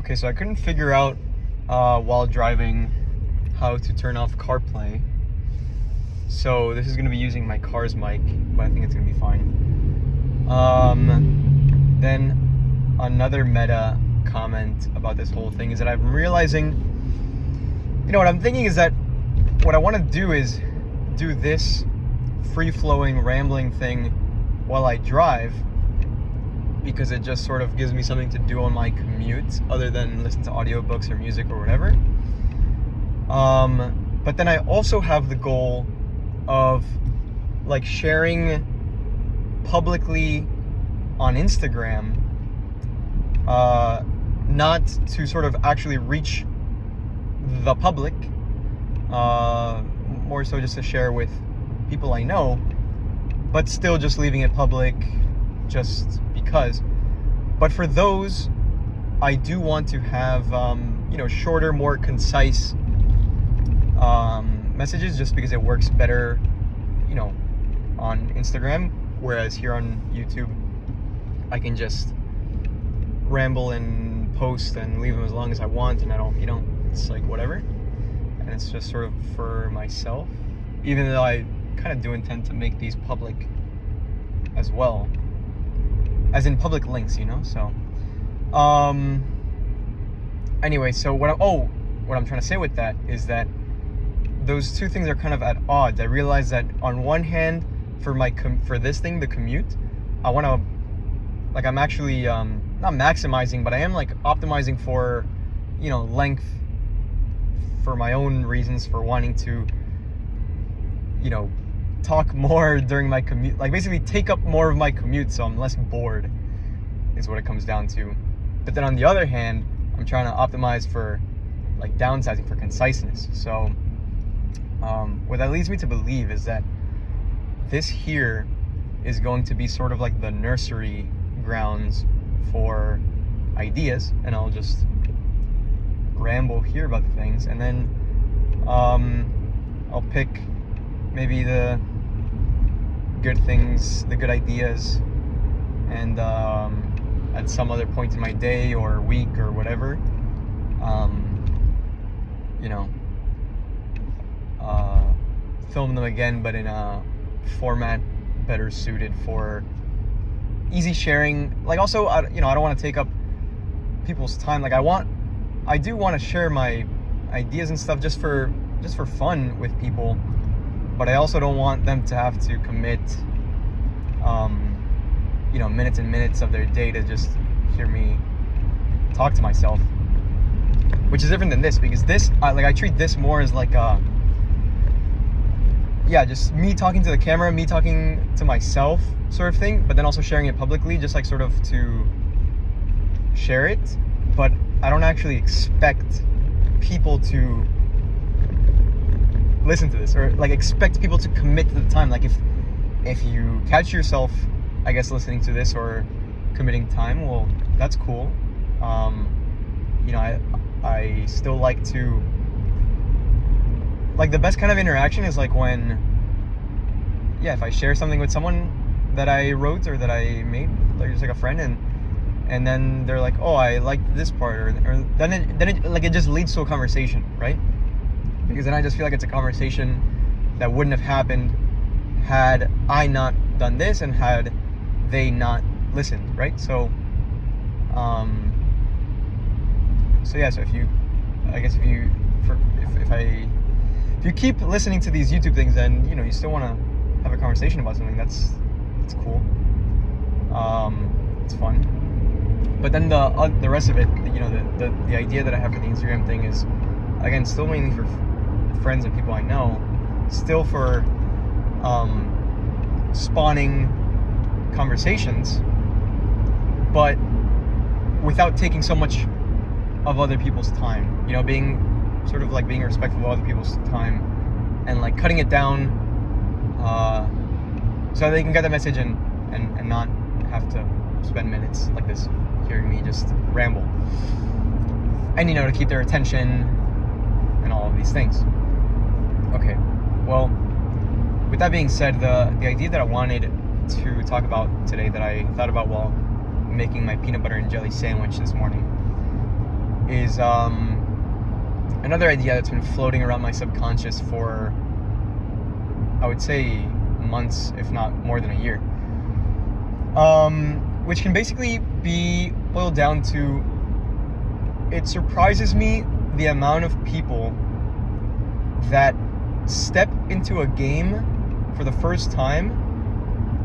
Okay, so I couldn't figure out while driving how to turn off CarPlay. So this is going to be using my car's mic, but I think it's going to be fine. Then another meta comment about this whole thing is that I'm realizing, what I'm thinking is that what I want to do is do this free-flowing, rambling thing while I drive, because it just sort of gives me something to do on my commute other than listen to audiobooks or music or whatever. But then I also have the goal of sharing publicly on Instagram, not to sort of actually reach the public, more so just to share with people I know, but still just leaving it public just because. But for those, I do want to have shorter, more concise messages, just because it works better on Instagram, whereas here on YouTube I can just ramble and post and leave them as long as I want, and I don't it's like whatever, and it's just sort of for myself, even though I kind of do intend to make these public as well, as in public links, so anyway, so what I'm trying to say with that is that those two things are kind of at odds. I realize that on one hand, for this thing, the commute, I want to, I'm actually not maximizing, but I am optimizing for length, for my own reasons, for wanting to talk more during my commute, basically take up more of my commute so I'm less bored, is what it comes down to. But then on the other hand, I'm trying to optimize for downsizing, for conciseness. So what that leads me to believe is that this here is going to be sort of like the nursery grounds for ideas, and I'll just ramble here about the things, and then I'll pick maybe the good things, the good ideas, and at some other point in my day or week or whatever, film them again, but in a format better suited for easy sharing. Also, I don't want to take up people's time. I do want to share my ideas and stuff just for fun with people, but I also don't want them to have to commit minutes and minutes of their day to just hear me talk to myself, which is different than this, because this I treat this more as just me talking to the camera, me talking to myself sort of thing, but then also sharing it publicly, just sort of to share it. But I don't actually expect people to listen to this, or expect people to commit to the time. If you catch yourself, I guess, listening to this or committing time, well, that's cool. I still like to, the best kind of interaction is when, if I share something with someone that I wrote or that I made, just a friend, and then they're like, oh, I liked this part, or then it just leads to a conversation, right? Because then I just feel like it's a conversation that wouldn't have happened had I not done this and had they not listened, right? So if you keep listening to these YouTube things, then you still want to have a conversation about something. That's cool. It's fun. But then the rest of it, the idea that I have for the Instagram thing is, again, still mainly for friends and people I know, still for spawning conversations, but without taking so much of other people's time, being sort of being respectful of other people's time, and cutting it down so they can get the message and not have to spend minutes like this hearing me just ramble, and to keep their attention and all of these things. Okay, well, with that being said, the idea that I wanted to talk about today, that I thought about while making my peanut butter and jelly sandwich this morning, is another idea that's been floating around my subconscious for, I would say, months, if not more than a year. Which can basically be boiled down to, it surprises me the amount of people that step into a game for the first time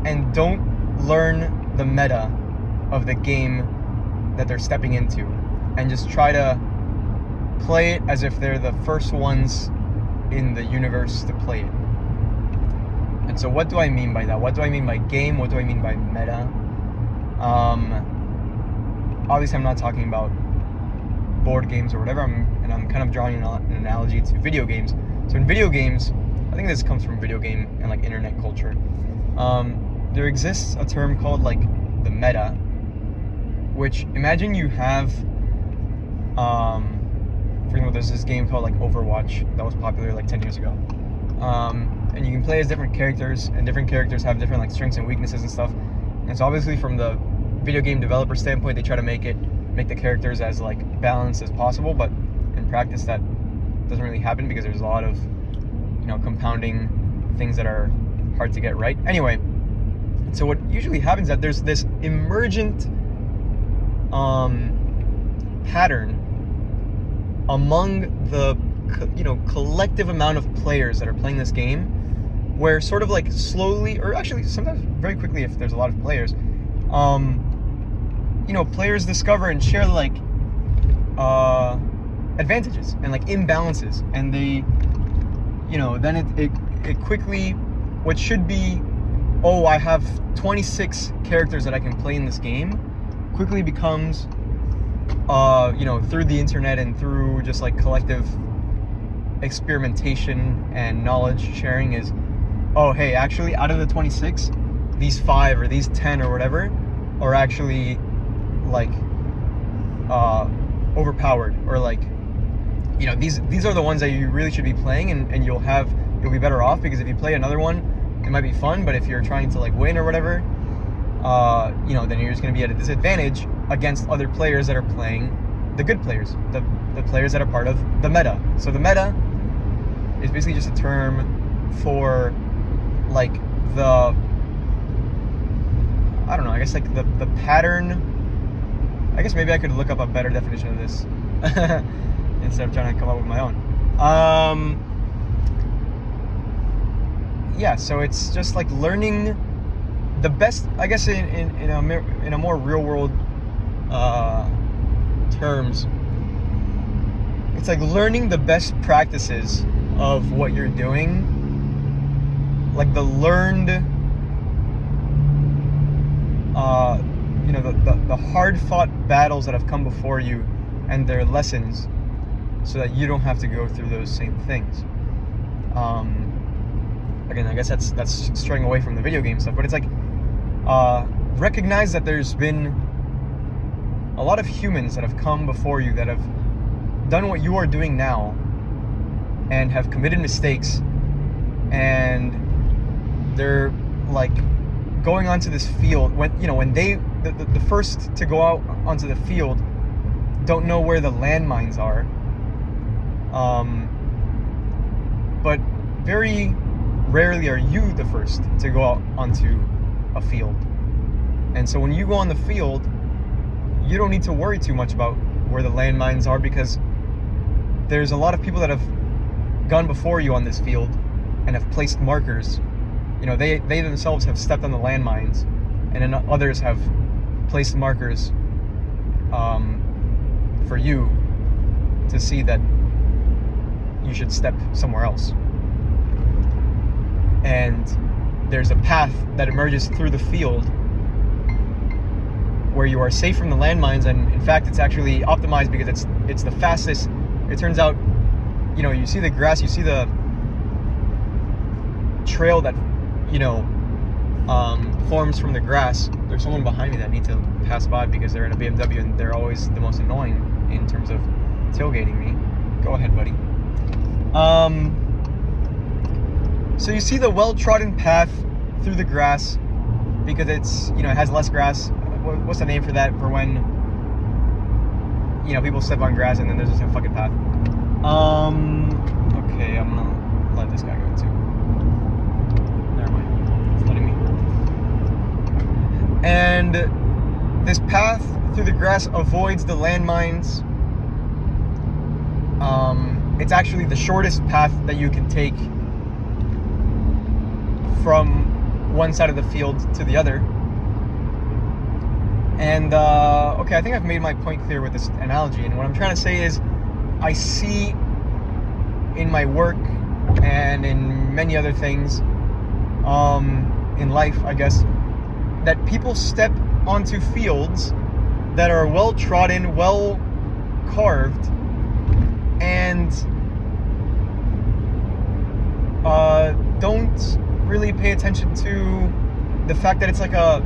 and don't learn the meta of the game that they're stepping into, and just try to play it as if they're the first ones in the universe to play it. And so what do I mean by that? What do I mean by game? What do I mean by meta? Obviously I'm not talking about board games or whatever, I'm kind of drawing an analogy to video games. So in video games, I think this comes from video game and like internet culture, there exists a term called like the meta, which, imagine you have, for example, there's this game called like Overwatch that was popular like 10 years ago, and you can play as different characters, and different characters have different like strengths and weaknesses and stuff. And so obviously from the video game developer standpoint, they try to make the characters as like balanced as possible, but in practice that doesn't really happen because there's a lot of, you know, compounding things that are hard to get right. Anyway, so what usually happens is that there's this emergent pattern among the, you know, collective amount of players that are playing this game, where sort of like slowly, or actually sometimes very quickly if there's a lot of players, you know, players discover and share like advantages and like imbalances, and they, you know, then it quickly, what should be, oh, I have 26 characters that I can play in this game, quickly becomes, you know, through the internet and through just like collective experimentation and knowledge sharing, is, oh, hey, actually out of the 26, these 5 or these 10 or whatever are actually like overpowered, or like, you know, these are the ones that you really should be playing, and you'll be better off, because if you play another one, it might be fun, but if you're trying to like win or whatever, you know, then you're just going to be at a disadvantage against other players that are playing the good players, the players that are part of the meta. So the meta is basically just a term for like the, I don't know, I guess like the pattern. I guess maybe I could look up a better definition of this instead of trying to come up with my own. Yeah, so it's just like learning the best, I guess, in a more real world terms. It's like learning the best practices of what you're doing, like the learned, you know, the hard-fought battles that have come before you, and their lessons, so that you don't have to go through those same things. Again, I guess that's straying away from the video game stuff, but it's like, recognize that there's been a lot of humans that have come before you that have done what you are doing now, and have committed mistakes, and they're like going onto this field, when, you know, when they, the first to go out onto the field, don't know where the landmines are, but very rarely are you the first to go out onto a field. And so when you go on the field, you don't need to worry too much about where the landmines are, because there's a lot of people that have gone before you on this field and have placed markers. You know, they themselves have stepped on the landmines, and then others have placed markers for you to see that you should step somewhere else. And there's a path that emerges through the field where you are safe from the landmines, and in fact it's actually optimized because it's the fastest. It turns out, you know, you see the grass, you see the trail that, you know, forms from the grass. There's someone behind me that I need to pass by because they're in a BMW and they're always the most annoying in terms of tailgating me. Go ahead, buddy. So you see the well-trodden path through the grass because it's, you know, it has less grass. What's the name for that? For when, people step on grass and then there's just a fucking path. Okay, I'm gonna let this guy go too. Never mind, it's letting me. And this path through the grass avoids the landmines. It's actually the shortest path that you can take from one side of the field to the other. And okay, I think I've made my point clear with this analogy. And what I'm trying to say is, I see in my work and in many other things in life, I guess, that people step onto fields that are well trodden, well carved, and don't really pay attention to the fact that it's like a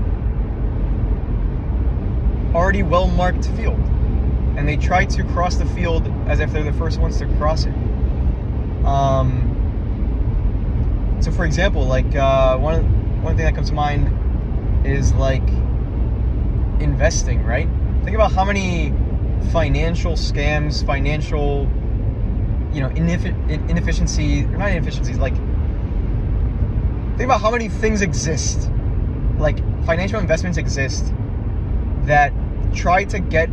already well marked field, and they try to cross the field as if they're the first ones to cross it. So for example, like one thing that comes to mind is like investing, right? Think about how many financial scams, financial, inefficiencies, or not inefficiencies, like, think about how many things exist, like financial investments exist, that try to get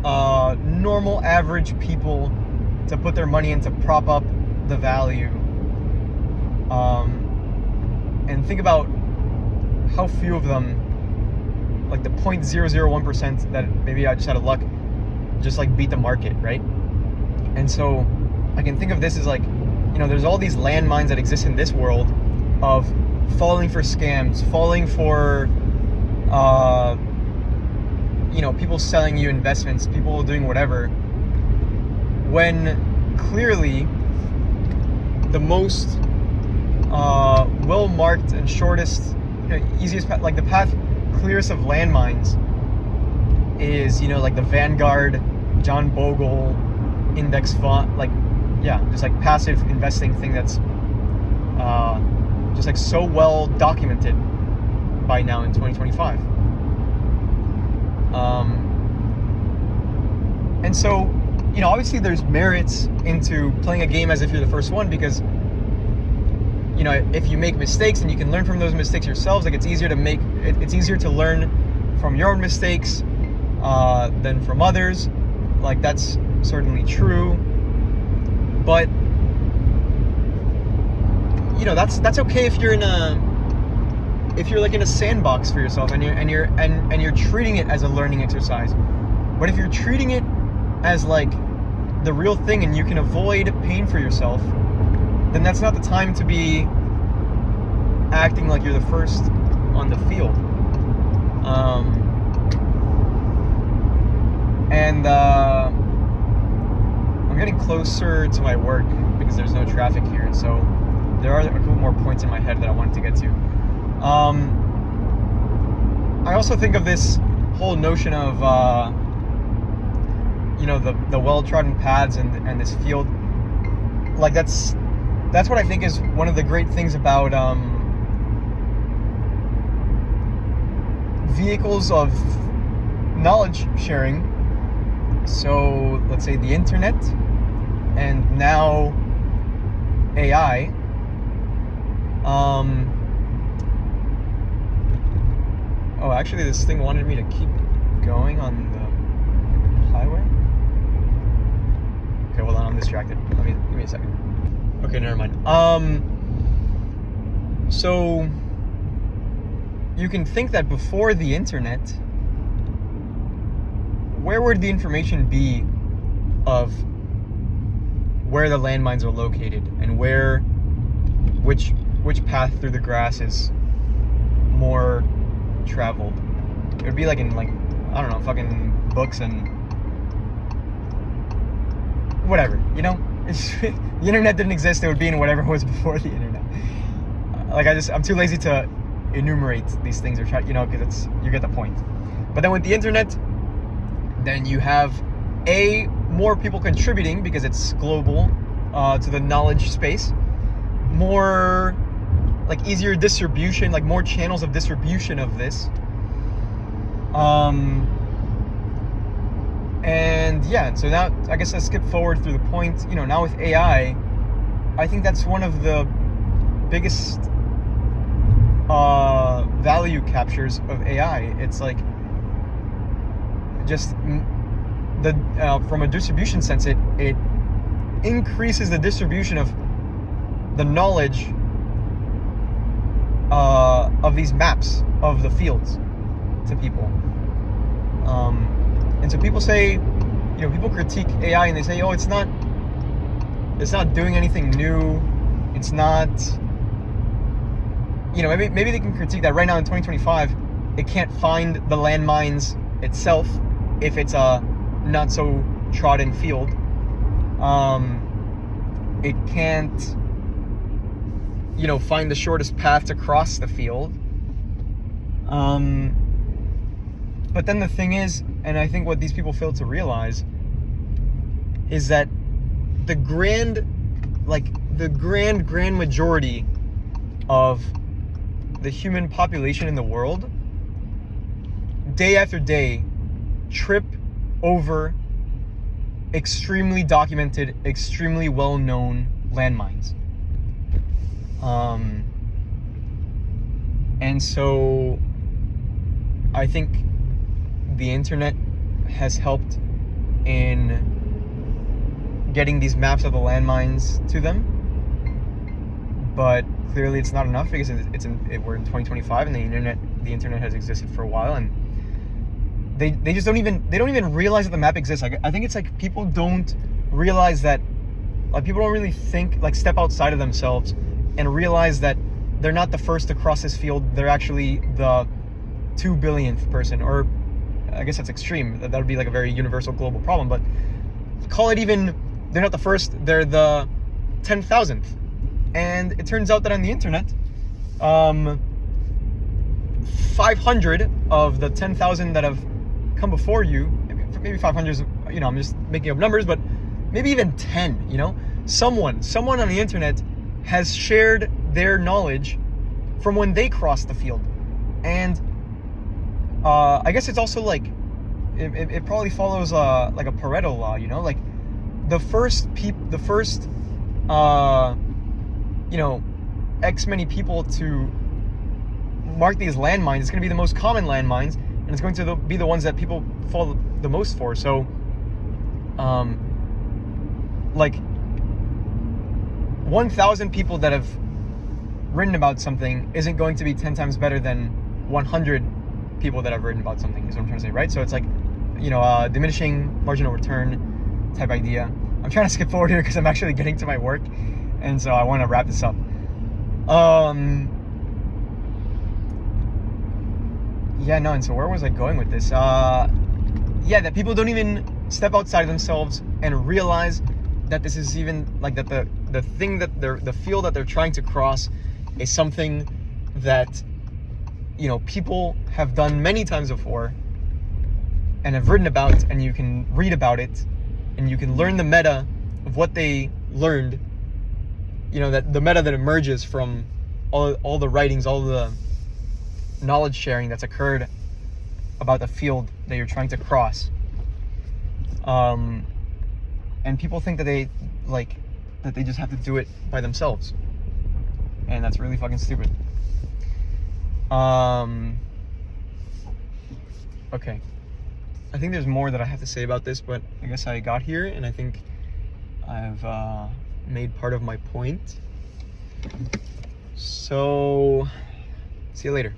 normal average people to put their money in to prop up the value. And think about how few of them, like the 0.001% that maybe I just out of luck just like beat the market, right? And so I can think of this as like, there's all these landmines that exist in this world of falling for scams, falling for people selling you investments, people doing whatever, when clearly the most well-marked and shortest, easiest path, like the path clearest of landmines is, like the Vanguard, John Bogle index fund, just like passive investing thing that's just like so well documented by now in 2025. And so, obviously there's merits into playing a game as if you're the first one, because, if you make mistakes and you can learn from those mistakes yourselves, like it's easier to learn from your own mistakes than from others. Like that's certainly true. But, that's okay if you're like in a sandbox for yourself and you're treating it as a learning exercise. But if you're treating it as like the real thing and you can avoid pain for yourself, then that's not the time to be acting like you're the first on the field. And I'm getting closer to my work because there's no traffic here, and so there are a couple more points in my head that I wanted to get to. I also think of this whole notion of the well-trodden paths and this field, like that's what I think is one of the great things about vehicles of knowledge sharing. So let's say the internet and now AI. Oh, actually this thing wanted me to keep going on the highway. Okay, hold on, I'm distracted. Give me a second. Okay, never mind. So you can think that before the internet, where would the information be of where the landmines are located and which path through the grass is more traveled? It would be like in I don't know, fucking books and whatever, the internet didn't exist, it would be in whatever was before the internet. I'm too lazy to enumerate these things or try, because you get the point. But then with the internet, then you have more people contributing because it's global to the knowledge space, more easier distribution, more channels of distribution of this. And yeah, so now I guess I skip forward through the point. You know, now with AI, I think that's one of the biggest value captures of AI. It's like just the from a distribution sense, it increases the distribution of the knowledge of these maps of the fields to people. And so people say, you know, people critique AI and they say, oh, it's not doing anything new. It's not, you know, maybe they can critique that right now in 2025, it can't find the landmines itself if it's a not so trodden field. It can't, you know, find the shortest path to cross the field. But then the thing is, and I think what these people fail to realize is that the grand majority of the human population in the world, day after day, trip over extremely documented, extremely well-known landmines. And so I think the internet has helped in getting these maps of the landmines to them, but clearly it's not enough because we're in 2025 and the internet has existed for a while, and they just don't even realize that the map exists. Like, I think it's like people don't realize that, like, people don't really think, like, step outside of themselves and realize that they're not the first to cross this field. They're actually the 2 billionth person, or I guess that's extreme. That would be like a very universal global problem, but call it even, they're not the first, they're the 10,000th. And it turns out that on the internet, 500 of the 10,000 that have come before you, maybe 500 is, you know, I'm just making up numbers, but maybe even 10, you know, someone on the internet has shared their knowledge from when they crossed the field. And I guess it's also like, it probably follows like a Pareto law, you know, like the first you know, X many people to mark these landmines, it's going to be the most common landmines, and it's going to be the ones that people fall the most for. So, like 1,000 people that have written about something isn't going to be 10 times better than 100 people that have written about something, is what I'm trying to say, right? So it's like, you know, diminishing marginal return type idea. I'm trying to skip forward here because I'm actually getting to my work, and so I want to wrap this up. Yeah, no, and so where was I going with this? Yeah, that people don't even step outside of themselves and realize that this is even, like, that the thing that the field that they're trying to cross is something that, you know, people have done many times before and have written about, and you can read about it and you can learn the meta of what they learned, you know, that the meta that emerges from all the writings, all the knowledge sharing that's occurred about the field that you're trying to cross. And people think that they just have to do it by themselves, and that's really fucking stupid. Okay, I think there's more that I have to say about this, but I guess I got here and I think I've made part of my point. So see you later.